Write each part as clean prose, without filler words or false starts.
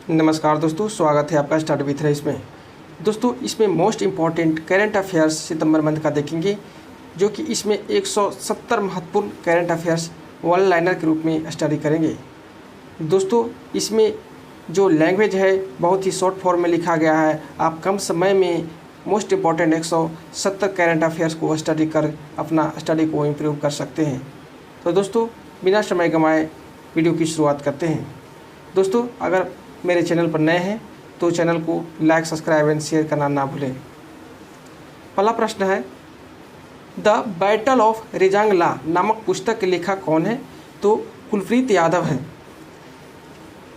नमस्कार दोस्तों, स्वागत है आपका स्टार्ट विथ रईस में। दोस्तों, इसमें मोस्ट इम्पॉर्टेंट करंट अफेयर्स सितंबर मंथ का देखेंगे, जो कि इसमें 170 महत्वपूर्ण करंट अफेयर्स वन लाइनर के रूप में स्टडी करेंगे। दोस्तों, इसमें जो लैंग्वेज है बहुत ही शॉर्ट फॉर्म में लिखा गया है। आप कम समय में मोस्ट इम्पॉर्टेंट 170 करंट अफेयर्स को स्टडी कर अपना स्टडी को इम्प्रूव कर सकते हैं। तो दोस्तों, बिना समय गंवाए वीडियो की शुरुआत करते हैं। दोस्तों, अगर मेरे चैनल पर नए हैं तो चैनल को लाइक, सब्सक्राइब एंड शेयर करना ना भूलें। पहला प्रश्न है, द बैटल ऑफ रेजांगला नामक पुस्तक के लेखक कौन है? तो कुलप्रीत यादव हैं।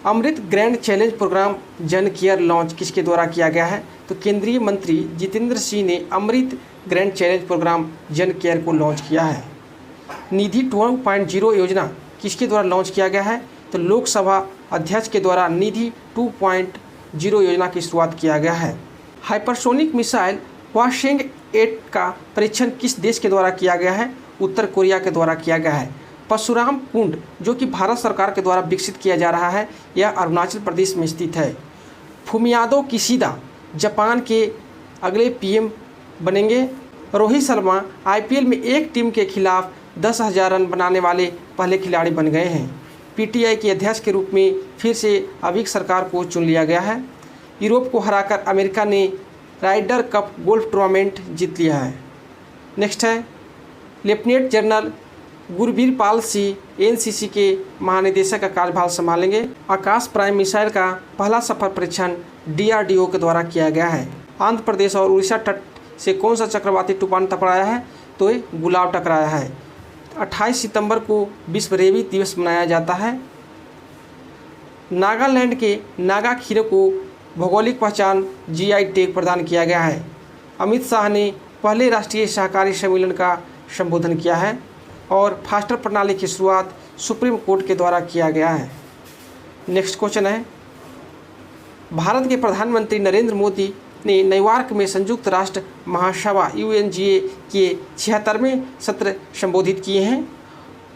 अमृत ग्रैंड चैलेंज प्रोग्राम जन केयर लॉन्च किसके द्वारा किया गया है? तो केंद्रीय मंत्री जितेंद्र सिंह ने अमृत ग्रैंड चैलेंज प्रोग्राम जन केयर को लॉन्च किया है। निधि 2.0 योजना किसके द्वारा लॉन्च किया गया है? तो लोकसभा अध्यक्ष के द्वारा निधि 2.0 योजना की शुरुआत किया गया है। हाइपरसोनिक मिसाइल हवासेंग 8 का परीक्षण किस देश के द्वारा किया गया है? उत्तर कोरिया के द्वारा किया गया है। परशुराम कुंड, जो कि भारत सरकार के द्वारा विकसित किया जा रहा है, यह अरुणाचल प्रदेश में स्थित है। फुमियादो किशिदा जापान के अगले पीएम बनेंगे। रोहित शर्मा आईपीएल में एक टीम के खिलाफ 10,000 रन बनाने वाले पहले खिलाड़ी बन गए हैं। पीटीआई के अध्यक्ष के रूप में फिर से अभी सरकार को चुन लिया गया है। यूरोप को हराकर अमेरिका ने राइडर कप गोल्फ टूर्नामेंट जीत लिया है। नेक्स्ट है, lieutenant general Gurbir Pal Singh NCC के महानिदेशक का कार्यभार संभालेंगे। आकाश प्राइम मिसाइल का पहला सफल परीक्षण डीआरडीओ के द्वारा किया गया है। आंध्र प्रदेश और उड़ीसा तट से कौन सा चक्रवाती तूफान टकराया है? तो ये गुलाब टकराया है। 28 सितंबर को विश्व रेबीज दिवस मनाया जाता है। नागालैंड के नागा खीरे को भौगोलिक पहचान जीआई टैग प्रदान किया गया है। अमित शाह ने पहले राष्ट्रीय सहकारी सम्मेलन का संबोधन किया है। और फास्टर प्रणाली की शुरुआत सुप्रीम कोर्ट के द्वारा किया गया है। नेक्स्ट क्वेश्चन है, भारत के प्रधानमंत्री नरेंद्र मोदी ने न्यूयॉर्क में संयुक्त राष्ट्र महासभा यूएनजीए के 76वें सत्र संबोधित किए हैं।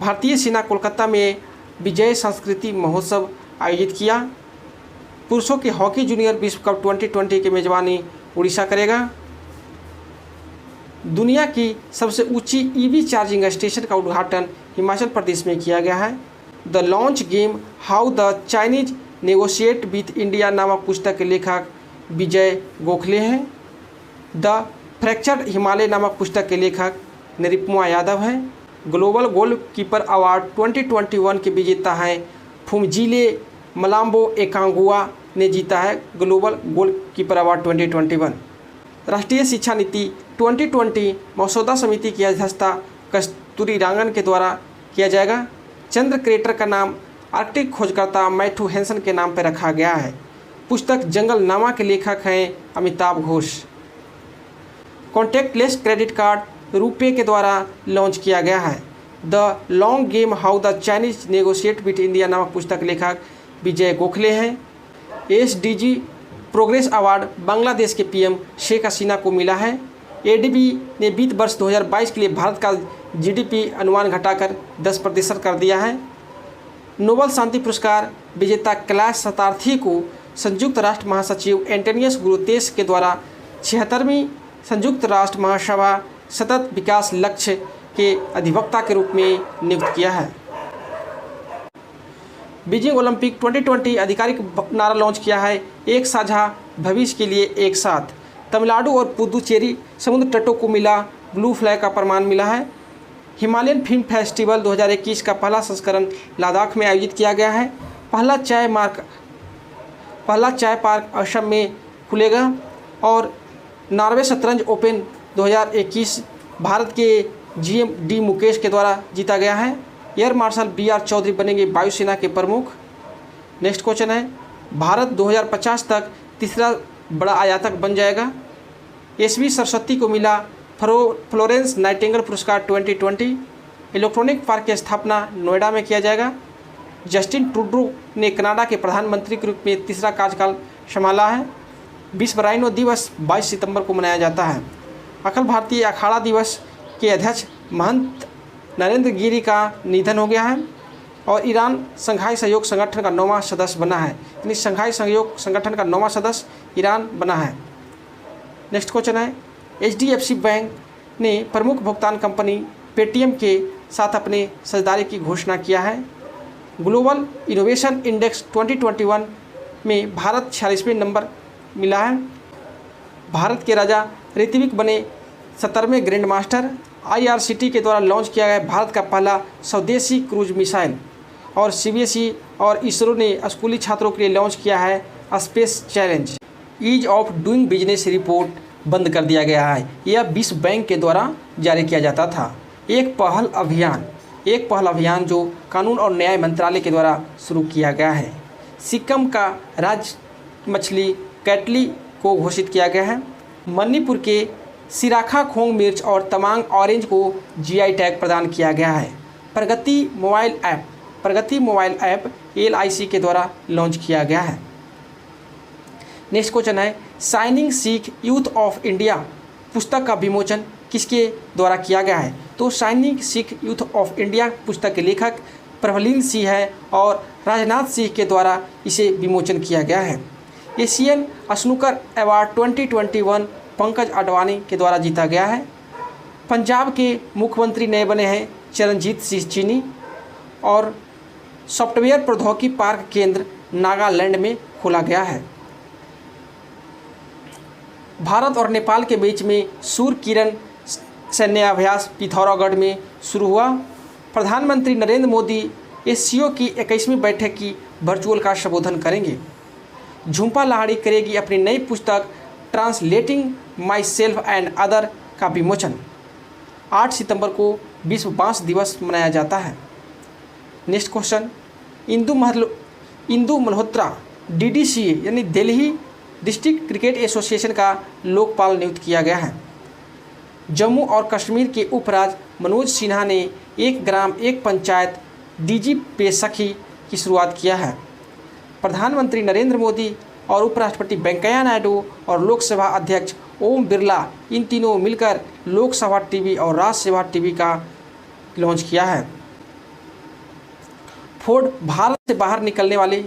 भारतीय सेना कोलकाता में विजय संस्कृति महोत्सव आयोजित किया। पुरुषों के हॉकी जूनियर विश्व कप 2020 की मेजबानी उड़ीसा करेगा। दुनिया की सबसे ऊंची ईवी चार्जिंग स्टेशन का उद्घाटन हिमाचल प्रदेश में किया गया है। The launch game how the Chinese negotiate with India नामक पुस्तक के लेखक विजय गोखले हैं। द फ्रैक्चर्ड हिमालय नामक पुस्तक के लेखक निरुपमा यादव हैं। ग्लोबल गोलकीपर अवार्ड 2021 के विजेता हैं फुमजिले मलाम्बो एकांगुआ ने जीता है ग्लोबल गोलकीपर अवार्ड 2021। राष्ट्रीय शिक्षा नीति 2020 मसौदा समिति की अध्यक्षता कस्तूरी रंगन के द्वारा किया जाएगा। चंद्र क्रेटर का नाम आर्कटिक खोजकर्ता मैथ्यू हैंसन के नाम पर रखा गया है। पुस्तक जंगलनामा के लेखक हैं Amitabh Ghosh. Contactless credit card RuPay के द्वारा लॉन्च किया गया है। The long game how the Chinese negotiate with India नामक पुस्तक लेखक विजय गोखले हैं। एसडीजी प्रोग्रेस अवार्ड बांग्लादेश के पीएम शेख हसीना को मिला है। एडीबी ने वित्त वर्ष 2022 के लिए भारत का जीडीपी अनुमान घटाकर 10% कर दिया है। नोबेल शांति पुरस्कार विजेता कैलाश सत्यार्थी को संयुक्त राष्ट्र महासचिव एंटोनियो गुतेरेस के द्वारा 76वीं संयुक्त राष्ट्र महासभा सतत विकास लक्ष्य के अधिवक्ता के रूप में नियुक्त किया है। बीजिंग ओलंपिक 2020 आधिकारिक नारा लॉन्च किया है, एक साझा भविष्य के लिए एक साथ। तमिलनाडु और पुदुचेरी समुद्र तटों को मिला ब्लू फ्लैग का प्रमाण मिला है। हिमालयन फिल्म फेस्टिवल 2021 का पहला संस्करण लद्दाख में आयोजित किया गया है। पहला चाय पार्क असम में खुलेगा। और नॉर्वे शतरंज ओपन 2021 भारत के जीएम डी मुकेश के द्वारा जीता गया है। एयर मार्शल बीआर चौधरी बनेंगे वायुसेना के प्रमुख। नेक्स्ट क्वेश्चन है, भारत 2050 तक तीसरा बड़ा आयातक बन जाएगा। एसवी सरस्वती को मिला फ्लोरेंस नाइटिंगेल पुरस्कार 2020। इलेक्ट्रॉनिक पार्क की स्थापना नोएडा में किया जाएगा। जस्टिन ट्रूडो ने कनाडा के प्रधानमंत्री के रूप में तीसरा कार्यकाल संभाला है। विश्व राइनो दिवस 22 सितंबर को मनाया जाता है। अखिल भारतीय अखाड़ा दिवस के अध्यक्ष महंत नरेंद्र गिरी का निधन हो गया है। और ईरान शंघाई सहयोग संगठन का 9वां सदस्य बना है, यानी शंघाई सहयोग संगठन का 9वां सदस्य ईरान बना है। नेक्स्ट क्वेश्चन है, HDFC बैंक ने प्रमुख भुगतान कंपनी पेटीएम के साथ अपने साझेदारी की घोषणा किया है। ग्लोबल इनोवेशन इंडेक्स 2021 में भारत 46वें नंबर मिला है। भारत के राजा ऋत्विक बने 17वें ग्रैंड मास्टर। IRCT के द्वारा लॉन्च किया गया भारत का पहला स्वदेशी क्रूज मिसाइल। और CBSE और इसरो ने स्कूली छात्रों के लिए लॉन्च किया है space challenge. Ease of doing business report बंद कर दिया गया है, यह विश्व बैंक के द्वारा जारी किया जाता था। एक पहल अभियान जो कानून और न्याय मंत्रालय के द्वारा शुरू किया गया है। सिक्किम का राज्य मछली कैटली को घोषित किया गया है। मणिपुर के सिराखा खोंग मिर्च और तमांग ऑरेंज को GI टैग प्रदान किया गया है। प्रगति मोबाइल ऐप LIC के द्वारा लॉन्च किया गया है। नेक्स्ट क्वेश्चन है, shining Sikh youth of India पुस्तक का विमोचन किसके द्वारा किया गया है? तो shining Sikh youth of India पुस्तक के लेखक प्रभलीन सिंह है और राजनाथ सिंह के द्वारा इसे विमोचन किया गया है। Asian snooker award 2021 Pankaj Advani के द्वारा जीता गया है। पंजाब के मुख्यमंत्री नए बने हैं चरणजीत सिंह चन्नी। और सॉफ्टवेयर प्रौद्योगिकी पार्क केंद्र नागालैंड में खोला गया है। भारत और नेपाल के बीच में सूर्य किरण सैन्य अभ्यास पिथौरागढ़ में शुरू हुआ। प्रधानमंत्री नरेंद्र मोदी SCO की 21वीं बैठक की वर्चुअल का संबोधन करेंगे। झुम्पा लाहिड़ी करेगी अपनी नई पुस्तक translating my self and other का विमोचन। 8 सितंबर को विश्व बांस दिवस मनाया जाता है। Next question, Indu Malhotra DDCA यानी दिल्ली डिस्ट्रिक्ट क्रिकेट एसोसिएशन का लोकपाल नियुक्त किया गया है। जम्मू और कश्मीर के उपराज्य मनोज सिन्हा ने 1 ग्राम 1 पंचायत DG पे सखी की शुरुआत किया है। प्रधानमंत्री नरेंद्र मोदी और उपराष्ट्रपति वेंकैया नायडू और लोकसभा अध्यक्ष ओम बिरला इन तीनों मिलकर लोकसभा टीवी और राज्यसभा टीवी का लॉन्च किया है। फोर्ड भारत से बाहर निकलने वाली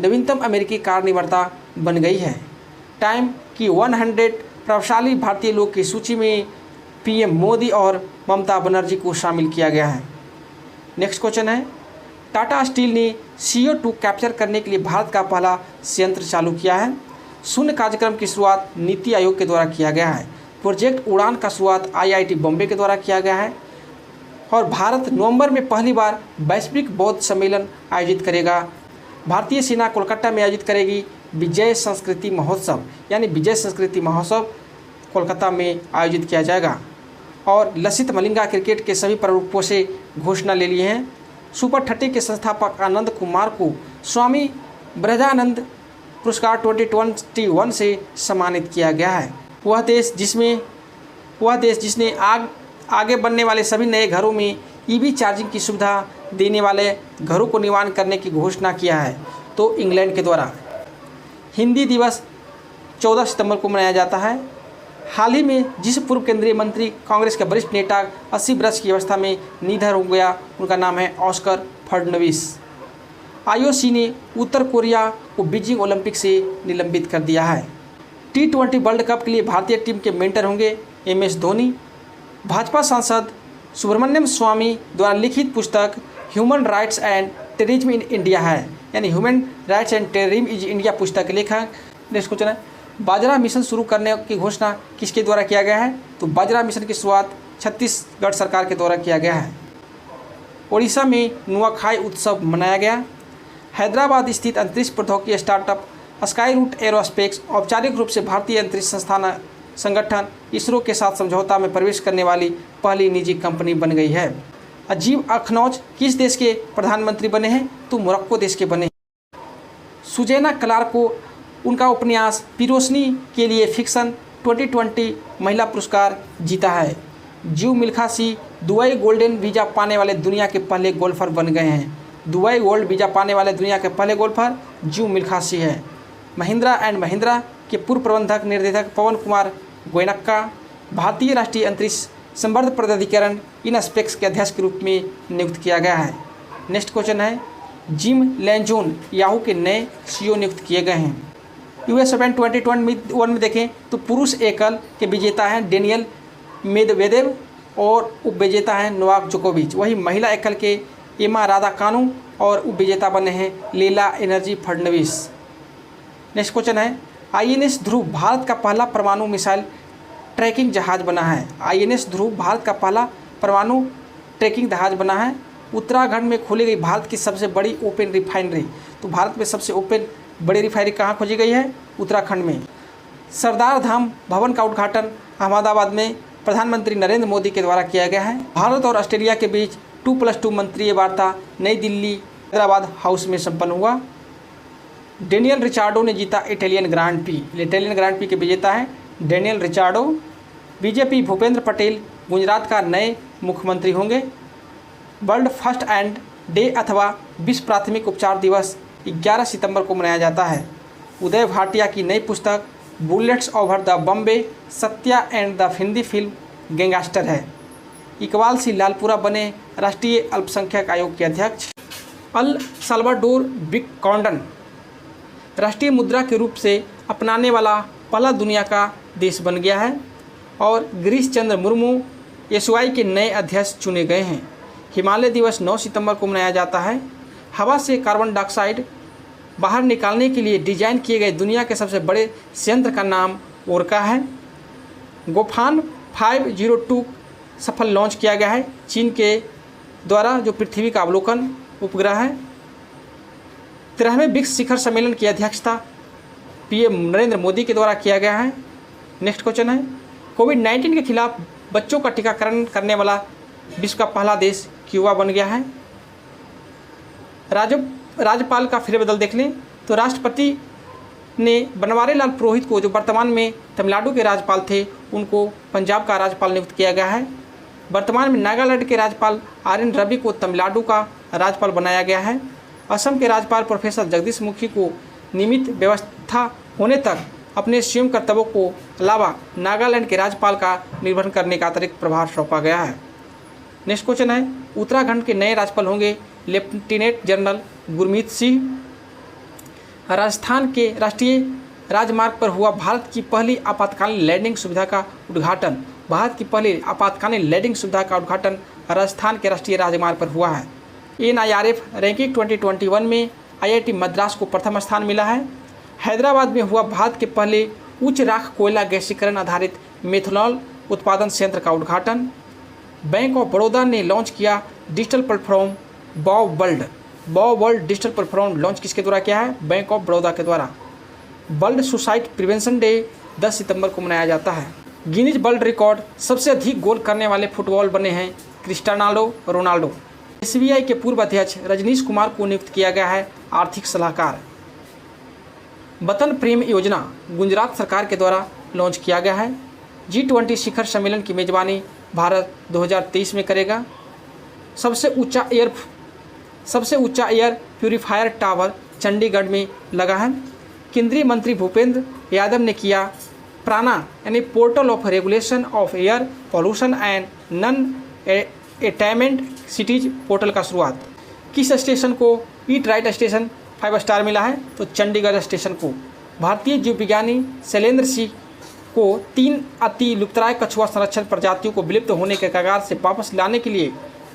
नवीनतम अमेरिकी कार निर्माता बन गई है। टाइम की 100 प्रभावशाली भारतीय लोग की सूची में PM मोदी और ममता बनर्जी को शामिल किया गया है। नेक्स्ट क्वेश्चन है, टाटा स्टील ने CO2 कैप्चर करने के लिए भारत का पहला संयंत्र चालू किया है। शून्य कार्यक्रम की शुरुआत नीति आयोग के द्वारा किया गया है। प्रोजेक्ट उड़ान का शुरुआत IIT बॉम्बे के द्वारा किया गया है। और भारत नवंबर में पहली बार वैश्विक बौद्ध सम्मेलन आयोजित करेगा। भारतीय सेना कोलकाता में आयोजित करेगी विजय संस्कृति महोत्सव, यानी विजय संस्कृति महोत्सव कोलकाता में आयोजित किया जाएगा। और लसित मलिंगा क्रिकेट के सभी प्ररूपों से घोषणा ले लिए हैं। सुपर 30 के संस्थापक आनंद कुमार को स्वामी ब्रजानंद पुरस्कार 2021 से सम्मानित किया गया है। वह देश जिसने आगे बनने वाले सभी नए घरों में EV चार्जिंग की सुविधा देने वाले घरों को निर्माण करने की घोषणा किया है, तो इंग्लैंड के द्वारा। हिंदी दिवस 14 सितंबर को मनाया जाता है। हाल ही में जिस पूर्व केंद्रीय मंत्री कांग्रेस के वरिष्ठ नेता 80 वर्ष की अवस्था में निधन हो गया, उनका नाम है ऑस्कर फडणवीस। IOC ने उत्तर कोरिया को बीजिंग ओलंपिक से निलंबित कर दिया है। T20 वर्ल्ड कप के लिए भारतीय टीम के मेंटर होंगे MS धोनी। भाजपा सांसद सुब्रमण्यम स्वामी द्वारा लिखित पुस्तक human rights and terrorism in India है, यानी human rights and terrorism is India पुस्तक के लेखक। नेक्स्ट क्वेश्चन है, बाजरा मिशन शुरू करने की घोषणा किसके द्वारा किया गया है? तो बाजरा मिशन की शुरुआत छत्तीसगढ़ सरकार के द्वारा किया गया है। ओडिशा में नुआखाई उत्सव मनाया गया। हैदराबाद स्थित अंतरिक्ष प्रौद्योगिकी स्टार्टअप स्काई रूट एरोस्पेस औपचारिक रूप से भारतीय अंतरिक्ष संगठन इसरो के साथ समझौता में प्रवेश करने वाली पहली निजी कंपनी बन गई है। अजीब अखनौज किस देश के प्रधानमंत्री बने हैं? तो मोरक्को देश के बने। सुजैना क्लार्क को उनका उपन्यास पिरोसनी के लिए फिक्शन 2020 महिला पुरस्कार जीता है। जीव Milkha Singh Dubai golden visa पाने वाले दुनिया के पहले गोल्फर बन गए हैं। दुबई गोल्ड वीज़ा पाने वाले दुनिया के पहले गोल्फर जीव मिल्खा सिंह है। महिंद्रा एंड महिंद्रा के पूर्व प्रबंधक निर्देशक पवन कुमार गोयनक्का भारतीय राष्ट्रीय अंतरिक्ष संवर्ध प्राधिकरण इनस्पेक्स के अध्यक्ष के रूप में नियुक्त किया गया है। नेक्स्ट क्वेश्चन है, जिम लेंजोन याहू के नए सीईओ नियुक्त किए गए हैं। यूएस ओपन 2021 में देखें तो पुरुष एकल के विजेता हैं डेनियल मेदवेदेव और उपविजेता हैं नोवाक जोकोविच। वहीं महिला एकल के एमा राधाकानु और उपविजेता बने हैं लीला एनर्जी फडणवीस। नेक्स्ट क्वेश्चन है, आईएनएस ध्रुव भारत का पहला परमाणु मिसाइल ट्रैकिंग जहाज बना है। आईएनएस ध्रुव भारत का पहला परमाणु ट्रैकिंग जहाज बना है। उत्तराखंड में खोली गई भारत की सबसे बड़ी ओपन रिफाइनरी। तो भारत में सबसे ओपन बड़ी रिफाइनरी कहाँ खोजी गई है? उत्तराखंड में। सरदार धाम भवन का उद्घाटन अहमदाबाद में प्रधानमंत्री नरेंद्र मोदी के द्वारा किया गया है। भारत और ऑस्ट्रेलिया के बीच 2+2 मंत्रीय वार्ता नई दिल्ली हैदराबाद हाउस में संपन्न हुआ। डेनियल रिचार्डो ने जीता Italian grand pre. Italian grand pre के विजेता हैं डेनियल रिचार्डो। बीजेपी भूपेंद्र पटेल गुजरात का नए मुख्यमंत्री होंगे। वर्ल्ड फर्स्ट एंड डे अथवा विश्व प्राथमिक उपचार दिवस 11 सितंबर को मनाया जाता है। उदय भाटिया की नई पुस्तक bullets over the Bombay Satya and the Hindi film gangster है। इकबाल सिंह लालपुरा बने राष्ट्रीय अल्पसंख्यक आयोग के अध्यक्ष। अल साल्वाडोर बिग कॉन्डन राष्ट्रीय मुद्रा के रूप से अपनाने वाला पहला दुनिया का देश बन गया है। और गिरीश चंद्र मुर्मू एसवाई के नए अध्यक्ष चुने गए हैं। हिमालय दिवस 9 सितंबर को मनाया जाता है। हवा से कार्बन डाइऑक्साइड बाहर निकालने के लिए डिजाइन किए गए दुनिया के सबसे बड़े संयंत्र का नाम ओरका है। गोफान 502 सफल लॉन्च किया गया है। चीन के द्वारा जो पृथ्वी का अवलोकन उपग्रह है। 13वें ब्रिक्स शिखर सम्मेलन की अध्यक्षता पीएम नरेंद्र मोदी के द्वारा किया गया है। नेक्स्ट क्वेश्चन है, कोविड-19 के खिलाफ बच्चों का टीकाकरण करने वाला विश्व का पहला देश क्यूबा बन गया है। राज्यपाल का फेरबदल देख लें तो राष्ट्रपति ने बनवारी लाल पुरोहित को, जो वर्तमान में तमिलनाडु के राज्यपाल थे, उनको पंजाब का राज्यपाल नियुक्त किया गया है। वर्तमान में नागालैंड के राज्यपाल आर.एन. रवि को तमिलनाडु का राज्यपाल बनाया गया है। असम के राज्यपाल प्रोफेसर जगदीश मुखी को नियमित व्यवस्था होने तक अपने स्वयं कर्तव्यों को अलावा नागालैंड के राज्यपाल का निर्वहन करने का अतिरिक्त प्रभार सौंपा गया है। नेक्स्ट क्वेश्चन है, उत्तराखंड के नए राज्यपाल होंगे लेफ्टिनेंट जनरल गुरमीत सिंह। राजस्थान के राष्ट्रीय राजमार्ग पर हुआ भारत की पहली आपातकालीन लैंडिंग सुविधा का उद्घाटन। भारत की पहली आपातकालीन लैंडिंग सुविधा का उद्घाटन राजस्थान के राष्ट्रीय राजमार्ग पर हुआ है। NIRF रैंकिंग 2021 में IIT मद्रास को प्रथम स्थान मिला है। हैदराबाद में हुआ भारत के पहले उच्च राख कोयला गैसीकरण आधारित मेथनॉल उत्पादन संयंत्र का उद्घाटन। बैंक ऑफ बड़ौदा ने लॉन्च किया digital platform world digital platform launch किसके द्वारा किया है? बैंक ऑफ बड़ौदा के द्वारा। वर्ल्ड सुसाइड प्रिवेंशन डे 10 सितंबर को मनाया जाता है। गिनीज वर्ल्ड रिकॉर्ड सबसे अधिक गोल करने वाले फुटबॉल बने हैं क्रिस्टियानो रोनाल्डो। SBI के पूर्व अध्यक्ष रजनीश कुमार को नियुक्त किया गया है आर्थिक सलाहकार। वतन प्रेम योजना गुजरात सरकार के द्वारा लॉन्च किया गया है। G20 शिखर सम्मेलन की मेजबानी भारत 2023 में करेगा। सबसे ऊंचा एयर प्यूरीफायर टावर चंडीगढ़ में लगा है। केंद्रीय मंत्री भूपेंद्र यादव ने किया प्राना यानी portal of regulation of air pollution and non attainment cities portal का शुरुआत। किस स्टेशन को ईट राइट स्टेशन 5 स्टार मिला है? तो चंडीगढ़ स्टेशन को। भारतीय जीव विज्ञानी शैलेंद्र सिंह को 3 अति लुप्तप्राय कछुआ संरक्षण प्रजातियों को विलुप्त होने के कगार से वापस लाने के लिए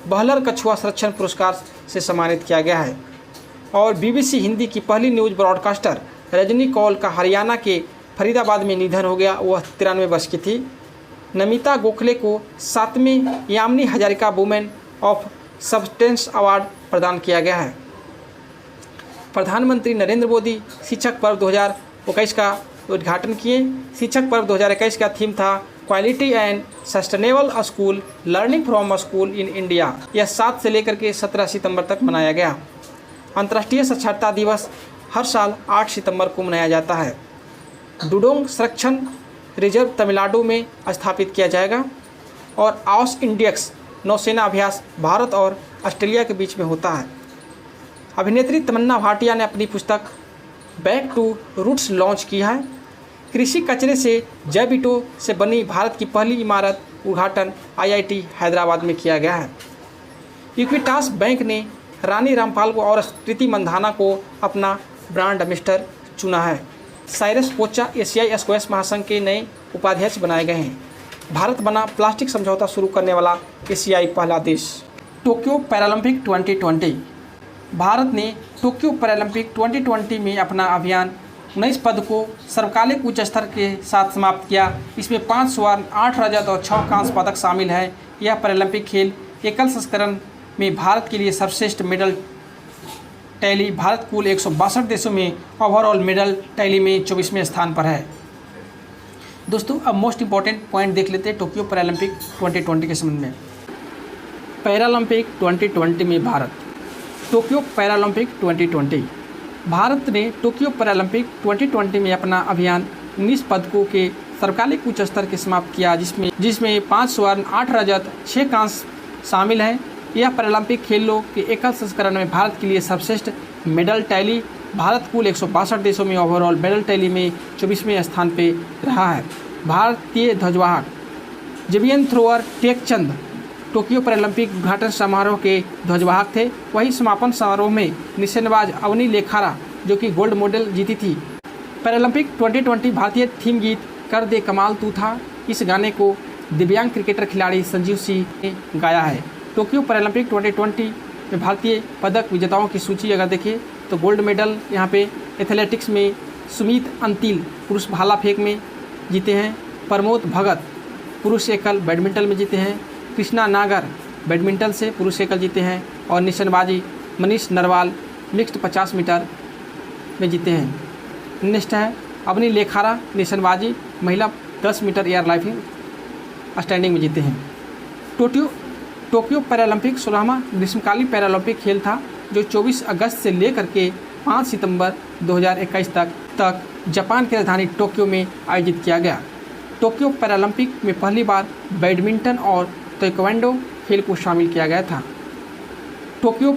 बहलर कछुआ संरक्षण पुरस्कार से सम्मानित किया गया है। और BBC हिंदी की पहली न्यूज़ ब्रॉडकास्टर रजनी कौल का हरियाणा के फरीदाबाद में निधन हो गया। वह 93 वर्ष की थी। नमिता गोखले को 7वें Yamini Hazarika women of substance award प्रदान किया गया है। प्रधानमंत्री नरेंद्र मोदी शिक्षक पर्व 2021 का उद्घाटन किए। शिक्षक पर्व 2021 का थीम था quality and sustainable school learning from school in India. यह 7 से लेकर के 17 सितंबर तक मनाया गया। अंतर्राष्ट्रीय साक्षरता दिवस हर साल 8 सितंबर को मनाया जाता है। डुडोंग संरक्षण रिजर्व तमिलनाडु में स्थापित किया जाएगा। और ऑस इंडियक्स नौसेना अभ्यास भारत और ऑस्ट्रेलिया के बीच में होता है। अभिनेत्री तमन्ना भाटिया ने अपनी पुस्तक बैक टू रूट्स लॉन्च की है। कृषि कचरे से जैव ईंटों से बनी भारत की पहली इमारत उद्घाटन IIT हैदराबाद में किया गया है। इक्विटास बैंक ने रानी रामपाल को और स्मृति मंधाना को अपना ब्रांड एम्बेसडर चुना है। साइरस पोचा एशियाई स्क्वैश महासंघ के नए उपाध्यक्ष बनाए गए हैं। भारत बना प्लास्टिक समझौता शुरू करने वाला एशियाई पहला देश। Tokyo Paralympic 2020। भारत ने टोक्यो पैरालंपिक 2020 में अपना अभियान 19 पद को सर्वकालिक उच्च स्तर के साथ समाप्त किया। इसमें 5 स्वर्ण, 8 रजत और 6 कांस्य पदक शामिल है। यह पैरालंपिक खेल एकल संस्करण में भारत के लिए सर्वश्रेष्ठ मेडल टैली। भारत कुल 162 देशों में ओवरऑल मेडल टैली में 24वें स्थान पर है। दोस्तों, अब मोस्ट इंपॉर्टेंट पॉइंट देख लेते हैं टोक्यो पैरालंपिक 2020 के संबंध में। पैरालंपिक 2020 में भारत। Tokyo Paralympic 2020। भारत ने टोक्यो पैरालंपिक 2020 में अपना अभियान 19 पदकों के सर्वकालिक उच्च स्तर के समाप्त किया, जिसमें 5 स्वर्ण, 8 रजत, 6 कांस्य शामिल हैं। यह पैरालंपिक खेलों के एकल संस्करण में भारत के लिए सर्वश्रेष्ठ मेडल टैली। भारत कुल 162 देशों में ओवरऑल मेडल टैली में 24वें स्थान पर रहा है। भारतीय ध्वजवाहक जेवलिन थ्रोअर टेक चंद टोक्यो पैरालंपिक उद्घाटन समारोह के ध्वजवाहक थे। वहीं समापन समारोह में निशानेबाज अवनी लेखारा जो कि गोल्ड मेडल जीती थी। पैरालंपिक 2020 भारतीय थीम गीत कर दे कमाल तू था। इस गाने को दिव्यांग क्रिकेटर खिलाड़ी संजीव सिंह ने गाया है। टोक्यो पैरालंपिक 2020 में भारतीय पदक विजेताओं की सूची अगर देखें तो गोल्ड मेडल यहाँ पे एथलेटिक्स में सुमित अंतिल पुरुष भाला फेंक में जीते हैं। प्रमोद भगत पुरुष एकल बैडमिंटन में जीते हैं। कृष्णा नागर बैडमिंटन से पुरुष एकल जीते हैं। और निशानेबाजी मनीष नरवाल मिक्स्ड 50 मीटर में जीते हैं। नेक्स्ट है अवनी लेखारा निशानेबाजी महिला 10 मीटर एयर लाइफिंग स्टैंडिंग में जीते हैं। टोक्यो पैरालंपिक 16वां ग्रीष्मकालीन पैरालंपिक खेल था जो 24 अगस्त से लेकर के 5 सितंबर 2021 तक जापान की राजधानी टोक्यो में आयोजित किया गया। टोक्यो पैरालंपिक में पहली बार बैडमिंटन और ताइक्वांडो खेल को शामिल किया गया था। टोक्यो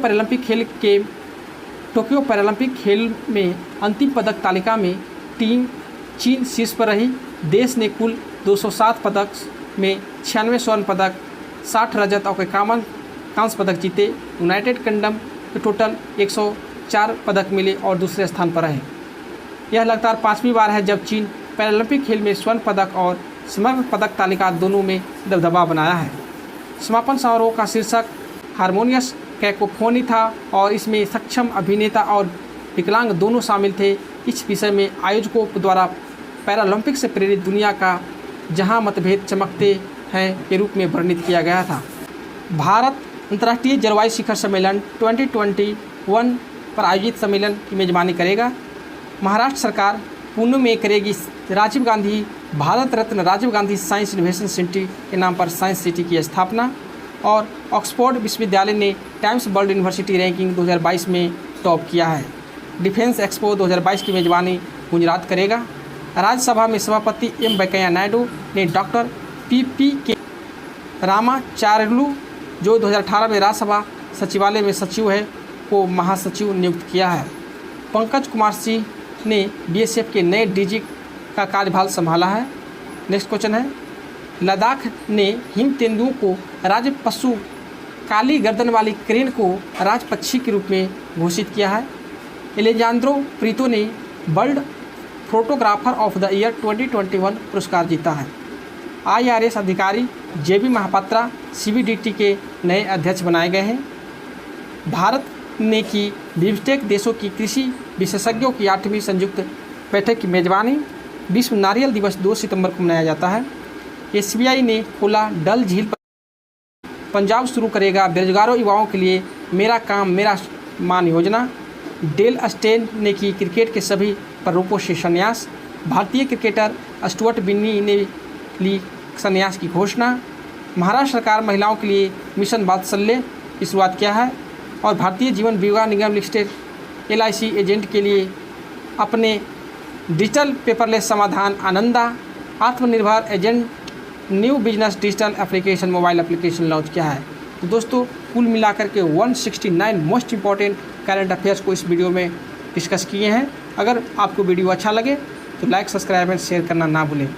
पैरालंपिक खेल में अंतिम पदक तालिका में टीम चीन शीर्ष पर रही। देश ने कुल 207 पदक में 96 स्वर्ण पदक, 60 रजत और 51 कांस्य पदक जीते। यूनाइटेड किंगडम के टोटल 104 पदक मिले और दूसरे स्थान पर रहे। यह लगातार 5वीं बार है जब चीन पैरालंपिक खेल में स्वर्ण पदक और समग्र पदक तालिका दोनों में दबदबा बनाया है। समापन समारोह का शीर्षक हारमोनियस कैकोफोनी था और इसमें सक्षम अभिनेता और विकलांग दोनों शामिल थे। इस विषय में आयोजकों द्वारा पैरालंपिक से प्रेरित दुनिया का जहां मतभेद चमकते हैं के रूप में वर्णित किया गया था। भारत अंतर्राष्ट्रीय जलवायु शिखर सम्मेलन 2021 पर आयोजित सम्मेलन की मेजबानी करेगा। महाराष्ट्र सरकार पुणे में करेगी Rajiv Gandhi Bharat Ratna Rajiv Gandhi science innovation city के नाम पर साइंस सिटी की स्थापना। और ऑक्सफोर्ड विश्वविद्यालय ने टाइम्स वर्ल्ड यूनिवर्सिटी रैंकिंग 2022 में टॉप किया है। डिफेंस एक्सपो 2022 की मेजबानी गुजरात करेगा। राज्यसभा में सभापति एम वेंकैया नायडू ने डॉक्टर पी के रामाचार्युलू जो 2018 में राज्यसभा सचिवालय में सचिव है को महासचिव नियुक्त किया है। पंकज कुमार सिंह ने बीएसएफ के नए डीजी का कार्यभार संभाला है। नेक्स्ट क्वेश्चन है लद्दाख ने हिम तेंदुओं को राज्य पशु काली गर्दन वाली क्रेन को राज पक्षी के रूप में घोषित किया है। एलेजांद्रो प्रीतो ने world photographer of the year 2021 पुरस्कार जीता है। IRS अधिकारी जेबी महापात्रा CBDT के नए अध्यक्ष बनाए गए हैं। भारत ने की बिम्स्टेक देशों की कृषि विशेषज्ञों की 8वीं संयुक्त बैठक की मेजबानी। विश्व नारियल दिवस 2 सितंबर को मनाया जाता है। SBI ने खोला डल झील पर पंजाब शुरू करेगा बेरोजगारों युवाओं के लिए मेरा काम मेरा मान योजना। डेल स्टेन ने की क्रिकेट के सभी प्रारूपों से संन्यास। भारतीय क्रिकेटर स्टुअर्ट बिन्नी ने ली संन्यास की घोषणा। महाराष्ट्र सरकार महिलाओं के लिए मिशन वात्सल्य की शुरुआत किया है। और भारतीय जीवन बीमा निगम लिस्टेड LIC एजेंट के लिए अपने डिजिटल पेपरलेस समाधान आनंदा आत्मनिर्भर agent new business digital application mobile application launch किया है। तो दोस्तों कुल मिलाकर के 169 मोस्ट इंपॉर्टेंट करंट अफेयर्स को इस वीडियो में डिस्कस किए हैं। अगर आपको वीडियो अच्छा लगे तो लाइक सब्सक्राइब एंड शेयर करना ना भूलें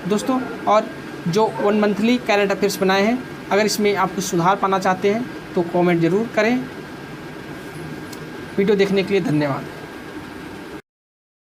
दोस्तों। और जो 1 मंथली करंट अफेयर्स बनाए हैं अगर इसमें आप कुछ सुधार पाना चाहते हैं तो कमेंट ज़रूर करें। वीडियो देखने के लिए धन्यवाद।